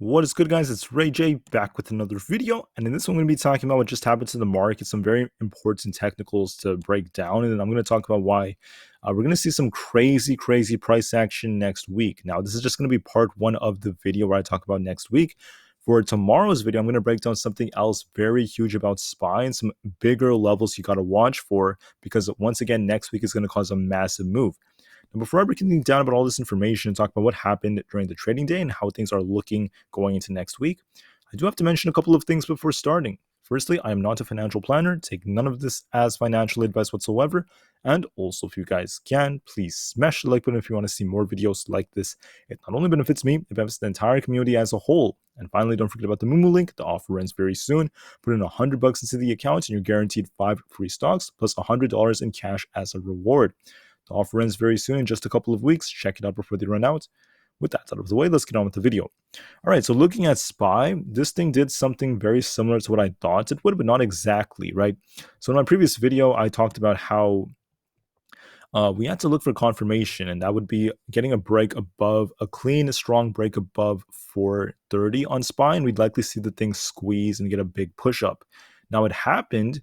What is good, guys? It's Rey-Jay back with another video, and in this one I'm going to be talking about what just happened to the market, some very important technicals to break down, and then I'm going to talk about why we're going to see some crazy price action next week. Now, this is just going to be part one of the video where I talk about next week. For tomorrow's video, I'm going to break down something else very huge about SPY and some bigger levels you got to watch for, because once again, next week is going to cause a massive move. Now, before I break anything down about all this information and talk about what happened during the trading day and how things are looking going into next week, I do have to mention a couple of things before starting. Firstly, I am not a financial planner. Take none of this as financial advice whatsoever. And also, if you guys can, please smash the like button if you want to see more videos like this. It not only benefits me, it benefits the entire community as a whole. And finally, don't forget about the Moomoo link. The offer ends very soon. Put in $100 into the account and you're guaranteed 5 free stocks plus $100 in cash as a reward. The offer ends very soon, in just a couple of weeks. Check it out before they run out. With that out of the way, let's get on with the video. All right, so looking at SPY, this thing did something very similar to what I thought it would, but not exactly, right? So in my previous video, I talked about how we had to look for confirmation, and that would be getting a break above, a clean, strong break above 430 on SPY, and we'd likely see the thing squeeze and get a big push up. Now, it happened,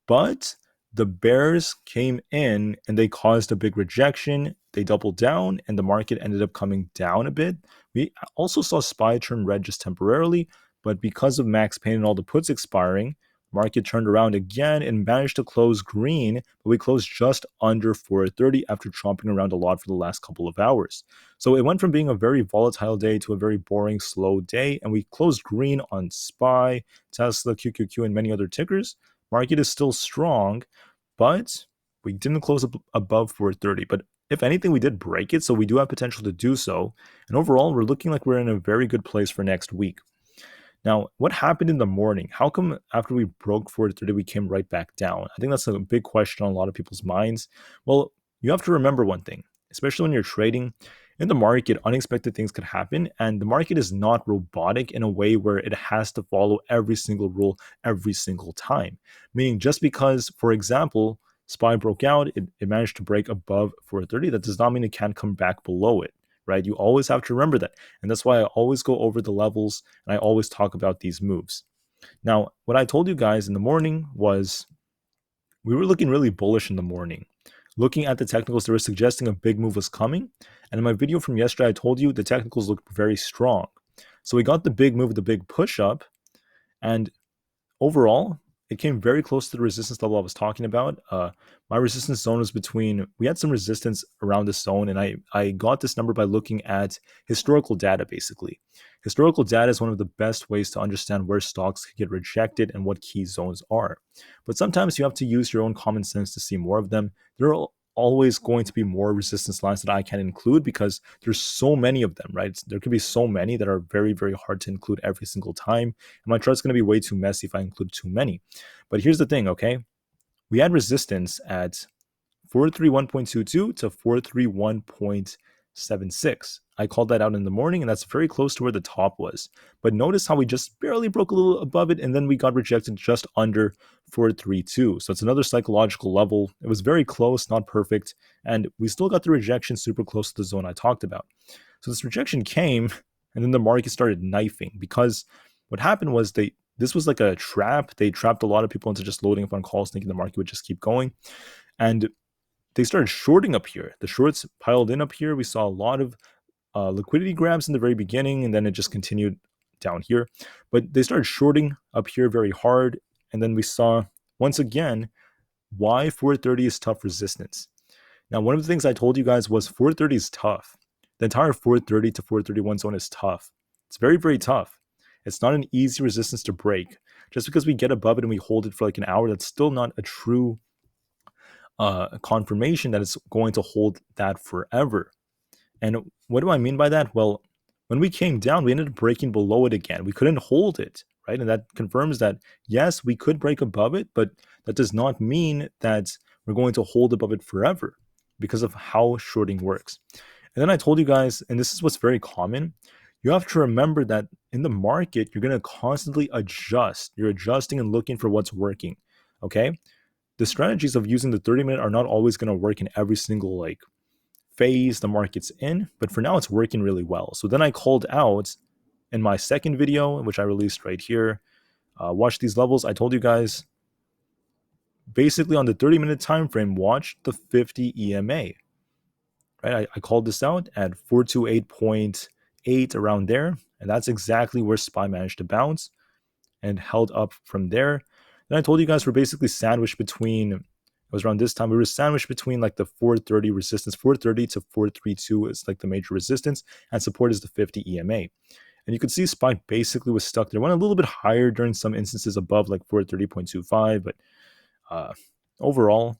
but the bears came in and they caused a big rejection. They doubled down and the market ended up coming down a bit. We also saw SPY turn red just temporarily, but because of max pain and all the puts expiring, market turned around again and managed to close green, but we closed just under 430 after chomping around a lot for the last couple of hours. So it went from being a very volatile day to a very boring, slow day, and we closed green on SPY, Tesla, QQQ, and many other tickers. Market is still strong, but we didn't close above 430. But if anything, we did break it, so we do have potential to do so. And overall, we're looking like we're in a very good place for next week. Now, what happened in the morning? How come after we broke 430, we came right back down? I think that's a big question on a lot of people's minds. Well, you have to remember one thing, especially when you're trading. In the market, unexpected things could happen, and the market is not robotic in a way where it has to follow every single rule every single time. Meaning, just because, for example, SPY broke out, it managed to break above 430, that does not mean it can't come back below it, right? You always have to remember that. And that's why I always go over the levels and I always talk about these moves. Now, what I told you guys in the morning was we were looking really bullish in the morning. Looking at the technicals, they were suggesting a big move was coming. And in my video from yesterday, I told you the technicals looked very strong. So we got the big move, the big push up. And overall, it came very close to the resistance level I was talking about. My resistance zone was between, we had some resistance around this zone, and I got this number by looking at historical data, basically. Historical data is one of the best ways to understand where stocks can get rejected and what key zones are. But sometimes you have to use your own common sense to see more of them. There are always going to be more resistance lines that I can include because there's so many of them, right? There could be so many that are very hard to include every single time. And my chart's going to be way too messy if I include too many. But here's the thing, okay? We had resistance at 431.22 to 431.76. I called that out in the morning, and that's very close to where the top was. But notice how we just barely broke a little above it, and then we got rejected just under 432. So it's another psychological level. It was very close, not perfect, and we still got the rejection super close to the zone I talked about. So this rejection came, and then the market started knifing, because what happened was this was like a trap. They trapped a lot of people into just loading up on calls, thinking the market would just keep going. And they started shorting up here. The shorts piled in up here. We saw a lot of liquidity grabs in the very beginning, and then it just continued down here. But they started shorting up here very hard, and then we saw, once again, why 430 is tough resistance. Now, one of the things I told you guys was 430 is tough. The entire 430 to 431 zone is tough. It's very tough. It's not an easy resistance to break. Just because we get above it and we hold it for like an hour, that's still not a true confirmation that it's going to hold that forever. And what do I mean by that? Well, when we came down, we ended up breaking below it again. We couldn't hold it, right? And that confirms that, yes, we could break above it, but that does not mean that we're going to hold above it forever because of how shorting works. And then I told you guys, and this is what's very common, you have to remember that in the market, you're going to constantly adjust. You're adjusting and looking for what's working, okay? The strategies of using the 30-minute are not always going to work in every single phase the market's in, but for now it's working really well. So then I called out in my second video, which I released right here, watch these levels. I told you guys basically on the 30-minute time frame, watch the 50 EMA. Right, I called this out at 428.8 around there, and that's exactly where SPY managed to bounce and held up from there. Then I told you guys we're basically sandwiched between, it was around this time, we were sandwiched between like the 430 resistance, 430 to 432 is like the major resistance, and support is the 50 EMA. And you could see SPY basically was stuck there. Went a little bit higher during some instances above like 430.25, but overall,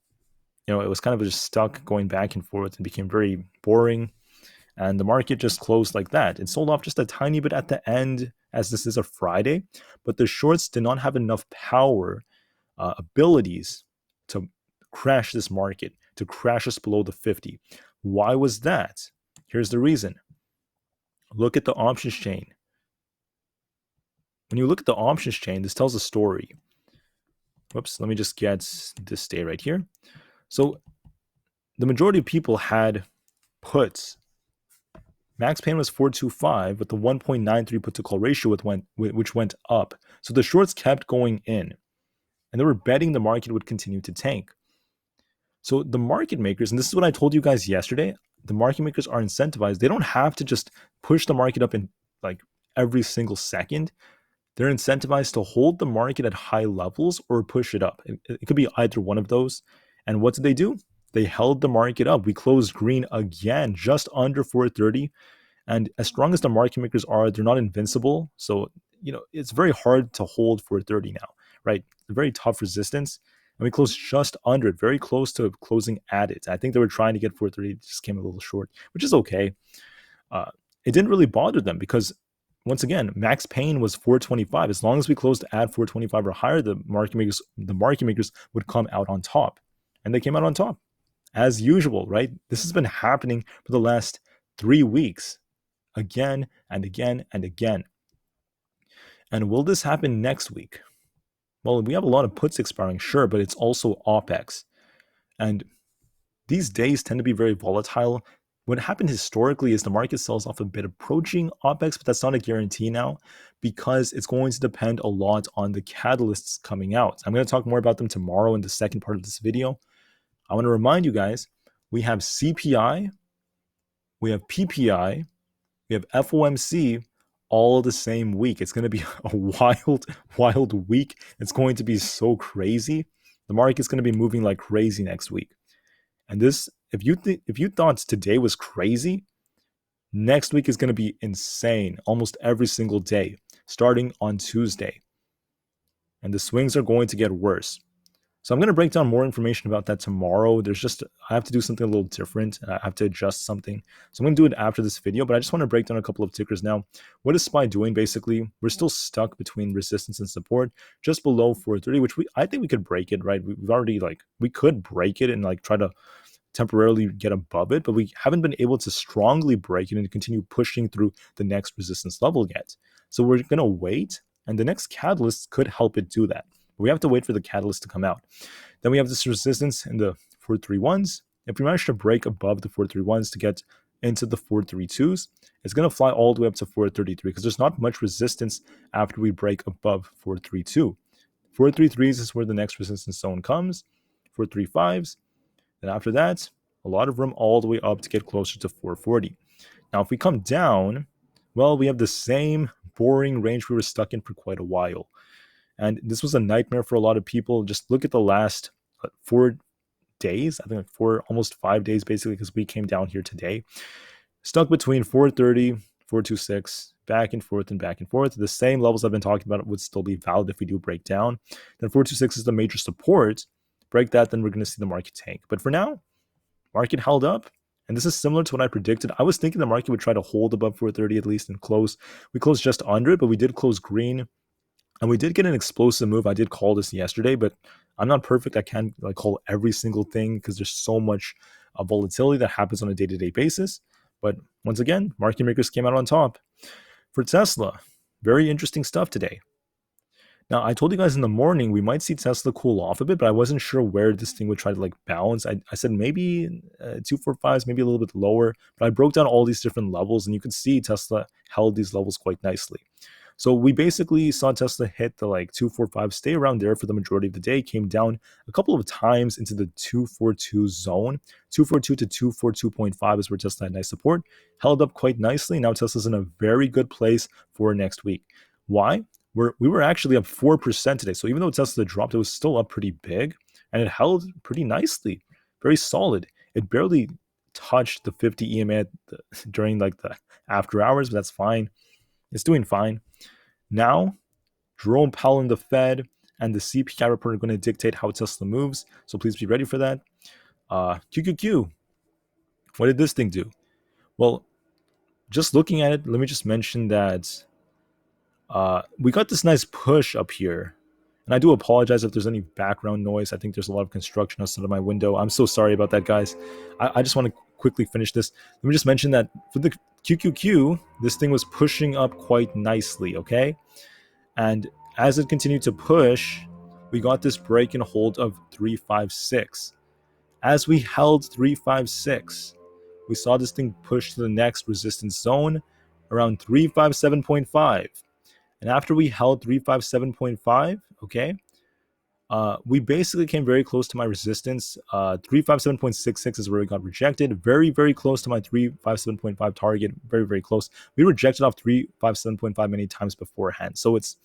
it was kind of just stuck going back and forth and became very boring. And the market just closed like that. It sold off just a tiny bit at the end, as this is a Friday, but the shorts did not have enough power, abilities to crash this market, to crash us below the 50. Why was that? Here's the reason. Look at the options chain. When you look at the options chain, this tells a story. Whoops, let me just get this day right here. So the majority of people had puts. Max pain was 425 with the 1.93 put to call ratio which went up. So the shorts kept going in, and they were betting the market would continue to tank. So the market makers, and this is what I told you guys yesterday, the market makers are incentivized. They don't have to just push the market up in like every single second. They're incentivized to hold the market at high levels or push it up. It could be either one of those. And what did they do? They held the market up. We closed green again, just under 430. And as strong as the market makers are, they're not invincible. So, it's very hard to hold 430 now, right? A very tough resistance. And we closed just under it, very close to closing at it. I think they were trying to get 430, it just came a little short, which is okay. It didn't really bother them because, once again, max pain was 425. As long as we closed at 425 or higher, the market makers would come out on top. And they came out on top, as usual, right? This has been happening for the last 3 weeks. Again and again and again. And will this happen next week? Well, we have a lot of puts expiring, sure, but it's also OPEX. And these days tend to be very volatile. What happened historically is the market sells off a bit approaching OPEX, but that's not a guarantee now because it's going to depend a lot on the catalysts coming out. I'm going to talk more about them tomorrow in the second part of this video. I want to remind you guys, we have CPI, we have PPI, we have FOMC all the same week. It's going to be a wild week. It's going to be so crazy. The market's going to be moving like crazy next week. And this, if you thought today was crazy, next week is going to be insane almost every single day, starting on Tuesday. And the swings are going to get worse. So I'm going to break down more information about that tomorrow. I have to do something a little different. I have to adjust something. So I'm going to do it after this video, but I just want to break down a couple of tickers now. What is SPY doing basically? We're still stuck between resistance and support just below 430, which I think we could break it, right? We've already we could break it and try to temporarily get above it, but we haven't been able to strongly break it and continue pushing through the next resistance level yet. So we're going to wait, and the next catalyst could help it do that. We have to wait for the catalyst to come out. Then we have this resistance in the 431s. If we manage to break above the 431s to get into the 432s, it's going to fly all the way up to 433 because there's not much resistance after we break above 432. 433s is where the next resistance zone comes. 435s. Then after that, a lot of room all the way up to get closer to 440. Now, if we come down, well, we have the same boring range we were stuck in for quite a while. And this was a nightmare for a lot of people. Just look at the last 4 days. I think almost 5 days basically, because we came down here today. Stuck between 430, 426, back and forth and back and forth. The same levels I've been talking about would still be valid if we do break down. Then 426 is the major support. Break that, then we're going to see the market tank. But for now, market held up. And this is similar to what I predicted. I was thinking the market would try to hold above 430 at least and close. We closed just under it, but we did close green. And we did get an explosive move. I did call this yesterday, but I'm not perfect. I can't call every single thing because there's so much volatility that happens on a day-to-day basis. But once again, market makers came out on top. For Tsla, very interesting stuff today. Now, I told you guys in the morning we might see Tesla cool off a bit, but I wasn't sure where this thing would try to like bounce. I said maybe 245s, maybe a little bit lower, but I broke down all these different levels, and you could see Tesla held these levels quite nicely. So we basically saw Tesla hit the like 245, stay around there for the majority of the day, came down a couple of times into the 242 zone. 242 to 242.5 is where Tesla had nice support, held up quite nicely. Now Tesla's in a very good place for next week. Why? We were actually up 4% today. So even though Tesla dropped, it was still up pretty big, and it held pretty nicely, very solid. It barely touched the 50 EMA during like the after hours, but that's fine. It's doing fine. Now, Jerome Powell and the Fed and the CPI report are going to dictate how Tesla moves. So please be ready for that. QQQ. What did this thing do? Well, just looking at it, let me just mention that we got this nice push up here. And I do apologize if there's any background noise. I think there's a lot of construction outside of my window. I'm so sorry about that, guys. I just want to quickly finish this. Let me just mention that for the QQQ, this thing was pushing up quite nicely, okay? And as it continued to push, we got this break and hold of 356. As we held 356, we saw this thing push to the next resistance zone around 357.5. And after we held 357.5, okay, we basically came very close to my resistance. 357.66 is where we got rejected. Very, very close to my 357.5 target. Very, very close. We rejected off 357.5 many times beforehand. So it's,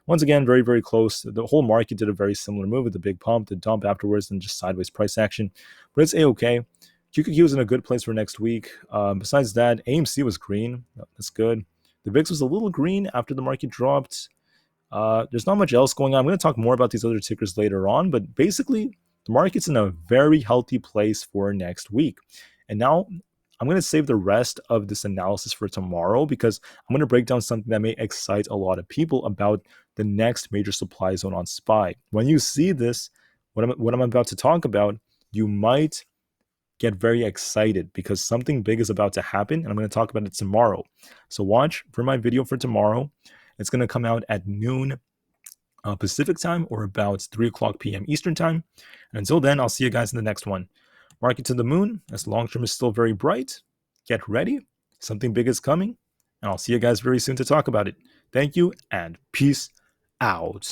once again, very, very close. The whole market did a very similar move with the big pump, the dump afterwards, and just sideways price action. But it's A-okay. QQQ is in a good place for next week. Besides that, AMC was green. That's good. The VIX was a little green after the market dropped. There's not much else going on. I'm going to talk more about these other tickers later on, but basically, the market's in a very healthy place for next week. And now, I'm going to save the rest of this analysis for tomorrow because I'm going to break down something that may excite a lot of people about the next major supply zone on SPY. When you see this, what I'm about to talk about, you might get very excited because something big is about to happen, and I'm going to talk about it tomorrow. So watch for my video for tomorrow. It's going to come out at noon Pacific time, or about 3 o'clock p.m. Eastern time. And until then, I'll see you guys in the next one. Market to the moon, as long term is still very bright. Get ready. Something big is coming. And I'll see you guys very soon to talk about it. Thank you, and peace out.